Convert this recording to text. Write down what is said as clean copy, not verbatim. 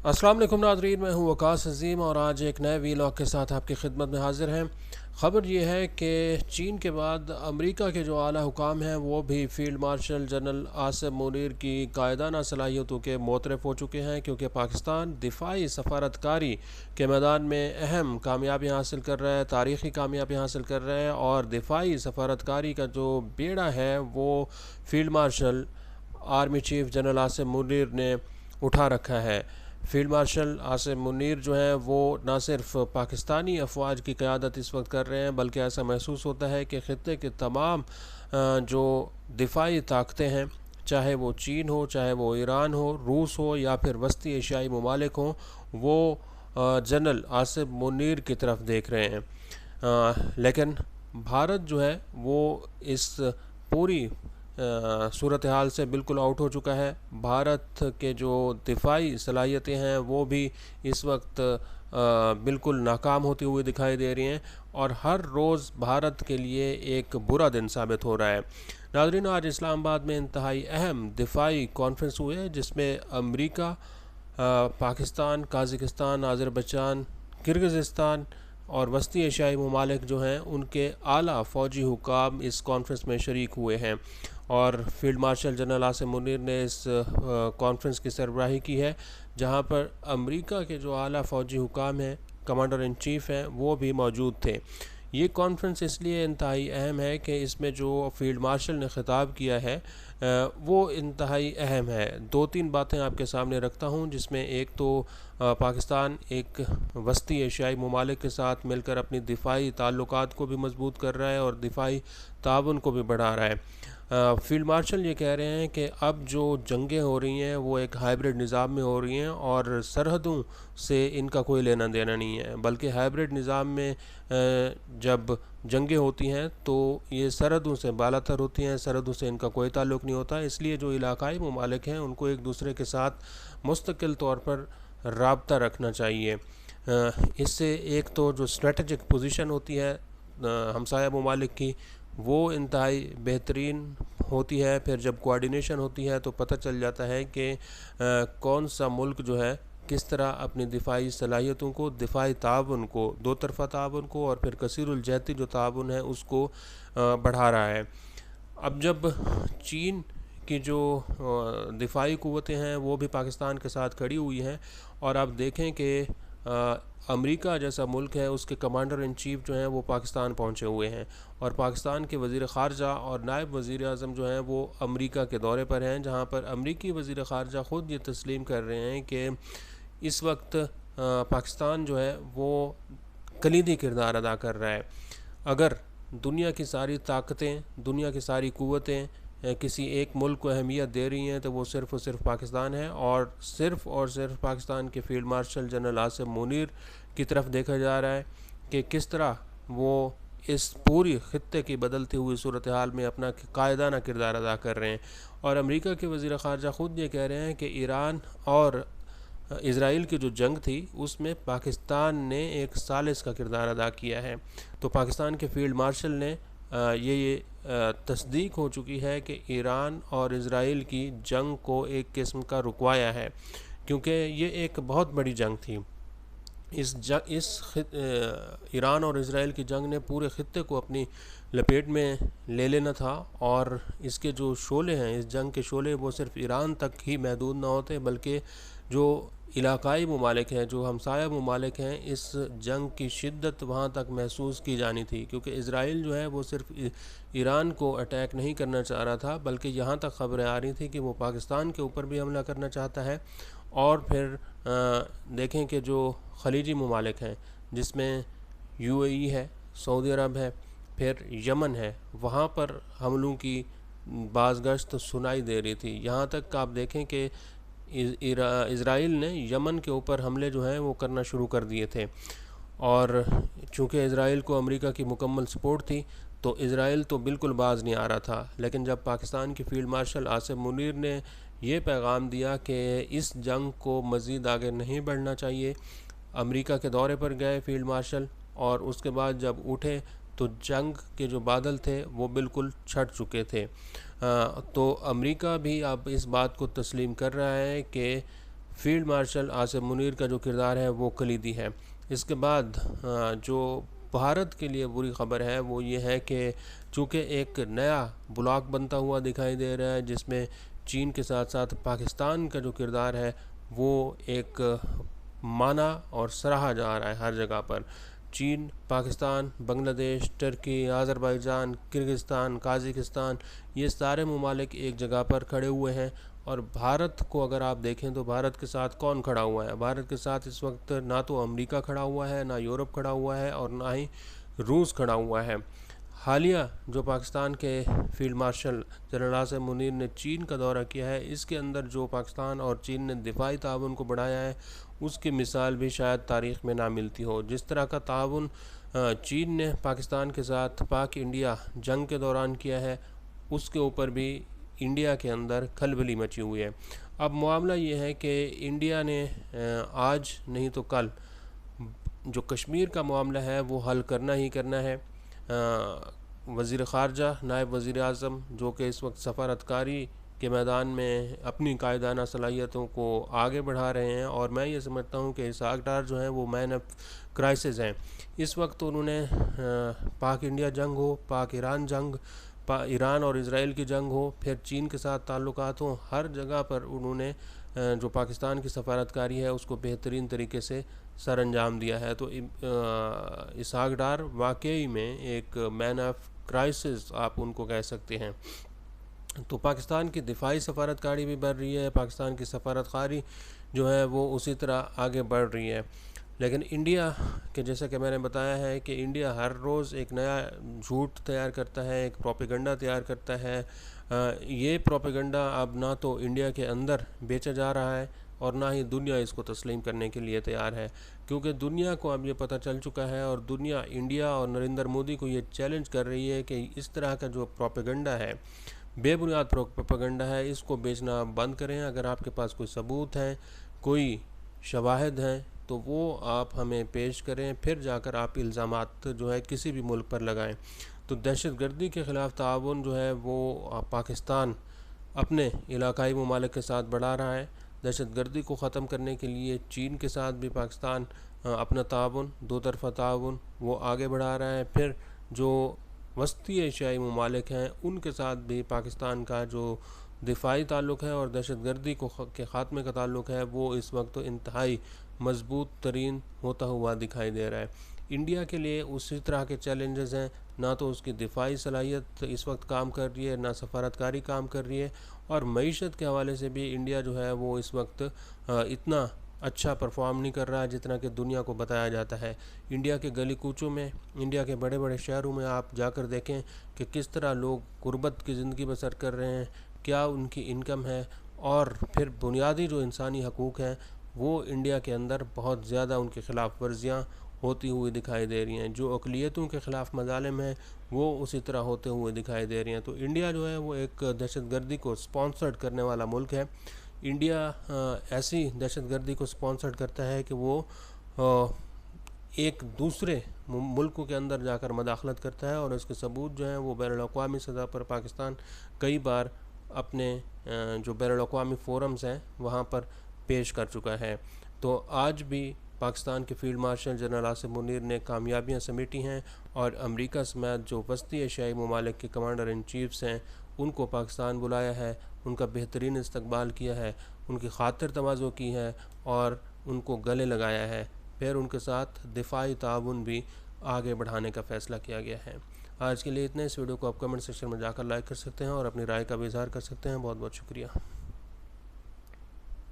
अस्सलाम वालेकुम नाज़रीन, मैं हूँ वकास अज़ीम और आज एक नए वीलॉग के साथ आपकी खिदमत में हाज़िर हैं। ख़बर ये है कि चीन के बाद अमेरिका के जो आला हुकाम हैं वो भी field marshal general Asim Munir की कायदाना सलाहियतों के मोतरफ़ हो चुके हैं, क्योंकि पाकिस्तान दिफाई सफारतकारी के मैदान में अहम कामयाबी हासिल कर रहा है, तारीख़ी कामयाबी हासिल कर रहा है। और दिफाई सफारतकारी का जो बेड़ा है वो field marshal army chief general Asim Munir ने उठा रखा है। फ़ील्ड मार्शल आसिम मुनीर जो हैं वो ना सिर्फ पाकिस्तानी अफवाज की क़यादत इस वक्त कर रहे हैं, बल्कि ऐसा महसूस होता है कि ख़ित्ते के तमाम जो दिफाई ताकतें हैं, चाहे वो चीन हो, चाहे वो ईरान हो, रूस हो या फिर वस्ती एशियाई ममालिक हों, वो जनरल आसिम मुनीर की तरफ देख रहे हैं। लेकिन भारत जो है वो इस पूरी सूरत हाल से बिल्कुल आउट हो चुका है। भारत के जो दिफाई सलाहियतें हैं वो भी इस वक्त बिल्कुल नाकाम होती हुई दिखाई दे रही हैं और हर रोज़ भारत के लिए एक बुरा दिन साबित हो रहा है। नाज़रीन, आज इस्लामाबाद में इंतहाई अहम दिफाई कॉन्फ्रेंस हुए हैं, जिसमें अमरीका, पाकिस्तान, काज़ाकिस्तान, अज़रबैजान, किर्गिज़स्तान और वस्ती एशियाई ममालिक जो हैं उनके आला फ़ौजी हुकाम इस कॉन्फ्रेंस में शरीक हुए हैं। और field marshal general Asim Munir ने इस कॉन्फ्रेंस की सरबराही की है, जहां पर अमेरिका के जो आला फ़ौजी हुकाम हैं, कमांडर इन चीफ़ हैं, वो भी मौजूद थे। ये कॉन्फ्रेंस इसलिए इंतहाई अहम है कि इसमें जो फ़ील्ड मार्शल ने ख़िताब किया है वो इंतहाई अहम है। दो तीन बातें आपके सामने रखता हूँ, जिसमें एक तो पाकिस्तान एक वस्ती एशियाई ममालिक के साथ मिलकर अपनी दिफाई ताल्लुकात को भी मजबूत कर रहा है और दिफाई ताउन को भी बढ़ा रहा है। फ़ील्ड मार्शल ये कह रहे हैं कि अब जो जंगें हो रही हैं वो एक हाइब्रिड निज़ाम में हो रही हैं और सरहदों से इनका कोई लेना देना नहीं है, बल्कि हाइब्रिड निज़ाम में जब जंगें होती हैं तो ये सरहदों से बालातर होती हैं, सरहदों से इनका कोई ताल्लुक़ नहीं होता। इसलिए जो इलाकाई ममालिक हैं उनको एक दूसरे के साथ मुस्तकिल तौर पर राब्ता रखना चाहिए। इससे एक तो जो स्ट्रेटजिक पोजीशन होती है हमसाया ममालिक की, वो इंतहाई बेहतरीन होती है। फिर जब कोऑर्डिनेशन होती है तो पता चल जाता है कि कौन सा मुल्क जो है किस तरह अपनी दिफाई सलाहियतों को, दिफाई ताउन को, दो तरफ़ा ताउन को और फिर कसीरुल जहती जो ताउन है उसको बढ़ा रहा है। अब जब चीन की जो दिफाई क़ुव्वतें हैं वो भी पाकिस्तान के साथ खड़ी हुई हैं और आप देखें कि अमेरिका जैसा मुल्क है, उसके कमांडर इन चीफ़ जो हैं वो पाकिस्तान पहुंचे हुए हैं और पाकिस्तान के वज़ीर ख़ारजा और नायब वज़ीर आज़म जो हैं वो अमेरिका के दौरे पर हैं, जहां पर अमरीकी वज़ीर ख़ारजा ख़ुद ये तस्लीम कर रहे हैं कि इस वक्त पाकिस्तान जो है वो कलीदी किरदार अदा कर रहा है। अगर दुनिया की सारी ताकतें, दुनिया की सारी क़ुव्वतें किसी एक मुल्क को अहमियत दे रही हैं तो वो सिर्फ़ और सिर्फ पाकिस्तान है और सिर्फ पाकिस्तान के field marshal general Asim Munir की तरफ देखा जा रहा है कि किस तरह वो इस पूरी ख़ित्ते की बदलती हुई सूरत हाल में अपना कायदाना किरदार अदा कर रहे हैं। और अमेरिका के वज़ीर ख़ारजा ख़ुद ये कह रहे हैं कि ईरान और इज़राइल की जो जंग थी उसमें पाकिस्तान ने एक सालिस का किरदार अदा किया है। तो पाकिस्तान के फ़ील्ड मार्शल ने ये तस्दीक हो चुकी है कि ईरान और इज़राइल की जंग को एक किस्म का रुकवाया है, क्योंकि ये एक बहुत बड़ी जंग थी। ईरान और इज़राइल की जंग ने पूरे ख़ित्ते को अपनी लपेट में ले लेना था और इसके जो शोले हैं, इस जंग के शोले, वो सिर्फ़ ईरान तक ही महदूद ना होते, बल्कि जो इलाकाई ममालिक हैं, जो हमसाया ममालिक हैं, इस जंग की शिद्दत वहाँ तक महसूस की जानी थी। क्योंकि इज़राइल जो है वो सिर्फ ईरान को अटैक नहीं करना चाह रहा था, बल्कि यहाँ तक ख़बरें आ रही थी कि वो पाकिस्तान के ऊपर भी हमला करना चाहता है। और फिर देखें कि जो ख़लीजी ममालिक हैं, जिसमें UAE है, सऊदी अरब है, फिर यमन है, वहाँ पर हमलों की बाज़गश्त सुनाई दे रही थी। यहाँ तक आप देखें कि इज़राइल ने यमन के ऊपर हमले जो हैं वो करना शुरू कर दिए थे। और चूँकि इज़राइल को अमेरिका की मुकम्मल सपोर्ट थी तो इज़राइल तो बिल्कुल बाज नहीं आ रहा था। लेकिन जब पाकिस्तान के फ़ील्ड मार्शल आसिम मुनीर ने ये पैगाम दिया कि इस जंग को मज़ीद आगे नहीं बढ़ना चाहिए, अमेरिका के दौरे पर गए फ़ील्ड मार्शल और उसके बाद जब उठे तो जंग के जो बादल थे वो बिल्कुल छट चुके थे। तो अमेरिका भी अब इस बात को तस्लीम कर रहा है कि فیلڈ مارشل آصم منیر کا جو کردار ہے وہ کلیدی ہے۔ اس کے بعد جو بھارت کے لیے بری خبر ہے وہ یہ ہے کہ چونکہ ایک نیا بلاک بنتا ہوا دکھائی دے رہا ہے جس میں چین کے ساتھ ساتھ پاکستان کا جو کردار ہے وہ ایک مانا اور سراہا جا رہا ہے ہر جگہ پر۔ چین، پاکستان، بنگلہ دیش، ترکی، آذربائیجان، کرغزستان، قازقستان، یہ سارے ممالک ایک جگہ پر کھڑے ہوئے ہیں، اور بھارت کو اگر آپ دیکھیں تو بھارت کے ساتھ کون کھڑا ہوا ہے؟ بھارت کے ساتھ اس وقت نہ تو امریکہ کھڑا ہوا ہے، نہ یورپ کھڑا ہوا ہے، اور نہ ہی روس کھڑا ہوا ہے۔ حالیہ جو پاکستان کے field marshal general Asim Munir نے چین کا دورہ کیا ہے، اس کے اندر جو پاکستان اور چین نے دفاعی تعاون کو بڑھایا ہے اس کی مثال بھی شاید تاریخ میں نہ ملتی ہو۔ جس طرح کا تعاون چین نے پاکستان کے ساتھ پاک انڈیا جنگ کے دوران کیا ہے، اس کے اوپر بھی انڈیا کے اندر کھلبلی مچی ہوئی ہے۔ اب معاملہ یہ ہے کہ انڈیا نے آج نہیں تو کل جو کشمیر کا معاملہ ہے وہ حل کرنا ہی کرنا ہے۔ وزیر خارجہ، نائب وزیر اعظم جو کہ اس وقت سفارتکاری کے میدان میں اپنی قائدانہ صلاحیتوں کو آگے بڑھا رہے ہیں، اور میں یہ سمجھتا ہوں کہ اسحاق ڈار جو ہیں وہ مین آف کرائسس ہیں۔ اس وقت انہوں نے پاک انڈیا جنگ ہو، پاک ایران جنگ، ایران اور اسرائیل کی جنگ ہو، پھر چین کے ساتھ تعلقات ہوں، ہر جگہ پر انہوں نے جو پاکستان کی سفارتکاری ہے اس کو بہترین طریقے سے سر انجام دیا ہے۔ تو اسحاق ڈار واقعی میں ایک مین آف کرائسس آپ ان کو کہہ سکتے ہیں۔ تو پاکستان کی دفاعی سفارتکاری بھی بڑھ رہی ہے، پاکستان کی سفارتکاری جو ہے وہ اسی طرح آگے بڑھ رہی ہے، لیکن انڈیا کہ جیسا کہ میں نے بتایا ہے کہ انڈیا ہر روز ایک نیا جھوٹ تیار کرتا ہے، ایک پروپیگنڈا تیار کرتا ہے۔ یہ پروپیگنڈا اب نہ تو انڈیا کے اندر بیچا جا رہا ہے اور نہ ہی دنیا اس کو تسلیم کرنے کے لیے تیار ہے، کیونکہ دنیا کو اب یہ پتہ چل چکا ہے، اور دنیا انڈیا اور نریندر مودی کو یہ چیلنج کر رہی ہے کہ اس طرح کا جو پروپیگنڈا ہے، بے بنیاد پروپیگنڈا ہے، اس کو بیچنا بند کریں۔ اگر آپ کے پاس کوئی ثبوت ہے، کوئی شواہد ہیں، تو وہ آپ ہمیں پیش کریں، پھر جا کر آپ الزامات جو ہے کسی بھی ملک پر لگائیں۔ تو دہشت گردی کے خلاف تعاون جو ہے وہ پاکستان اپنے علاقائی ممالک کے ساتھ بڑھا رہا ہے۔ دہشت گردی کو ختم کرنے کے لیے چین کے ساتھ بھی پاکستان اپنا تعاون، دو طرفہ تعاون وہ آگے بڑھا رہا ہے۔ پھر جو وسطی ایشیائی ممالک ہیں ان کے ساتھ بھی پاکستان کا جو دفاعی تعلق ہے اور دہشت گردی کے خاتمے کا تعلق ہے وہ اس وقت انتہائی مضبوط ترین ہوتا ہوا دکھائی دے رہا ہے۔ انڈیا کے لیے اسی طرح کے چیلنجز ہیں، نہ تو اس کی دفاعی صلاحیت اس وقت کام کر رہی ہے، نہ سفارتکاری کام کر رہی ہے، اور معیشت کے حوالے سے بھی انڈیا جو ہے وہ اس وقت اتنا اچھا پرفارم نہیں کر رہا ہے جتنا کہ دنیا کو بتایا جاتا ہے۔ انڈیا کے گلی کوچوں میں، انڈیا کے بڑے بڑے شہروں میں آپ جا کر دیکھیں کہ کس طرح لوگ غربت کی زندگی بسر کر رہے ہیں، کیا ان کی انکم ہے، اور پھر بنیادی جو انسانی حقوق ہیں وہ انڈیا کے اندر بہت زیادہ ان کے خلاف ورزیاں ہوتی ہوئی دکھائی دے رہی ہیں۔ جو اقلیتوں کے خلاف مظالم ہیں وہ اسی طرح ہوتے ہوئے دکھائی دے رہی ہیں۔ تو انڈیا جو ہے وہ ایک دہشت گردی کو سپانسرڈ کرنے والا ملک ہے۔ انڈیا ایسی دہشت گردی کو سپانسرڈ کرتا ہے کہ وہ ایک دوسرے ملکوں کے اندر جا کر مداخلت کرتا ہے، اور اس کے ثبوت جو ہیں وہ بین الاقوامی سطح پر پاکستان کئی بار اپنے جو بین الاقوامی فورمز ہیں وہاں پر پیش کر چکا ہے۔ تو آج بھی پاکستان کے field marshal general Asim Munir نے کامیابیاں سمیٹی ہیں، اور امریکہ سمیت جو وسطی ایشیائی ممالک کے کمانڈر ان چیفز ہیں ان کو پاکستان بلایا ہے، ان کا بہترین استقبال کیا ہے، ان کی خاطر تواضع کی ہے، اور ان کو گلے لگایا ہے۔ پھر ان کے ساتھ دفاعی تعاون بھی آگے بڑھانے کا فیصلہ کیا گیا ہے۔ آج کے لیے اتنے۔ اس ویڈیو کو آپ کمنٹ سیکشن میں جا کر لائک کر سکتے ہیں اور اپنی رائے کا بھی اظہار کر سکتے ہیں۔ بہت بہت شکریہ۔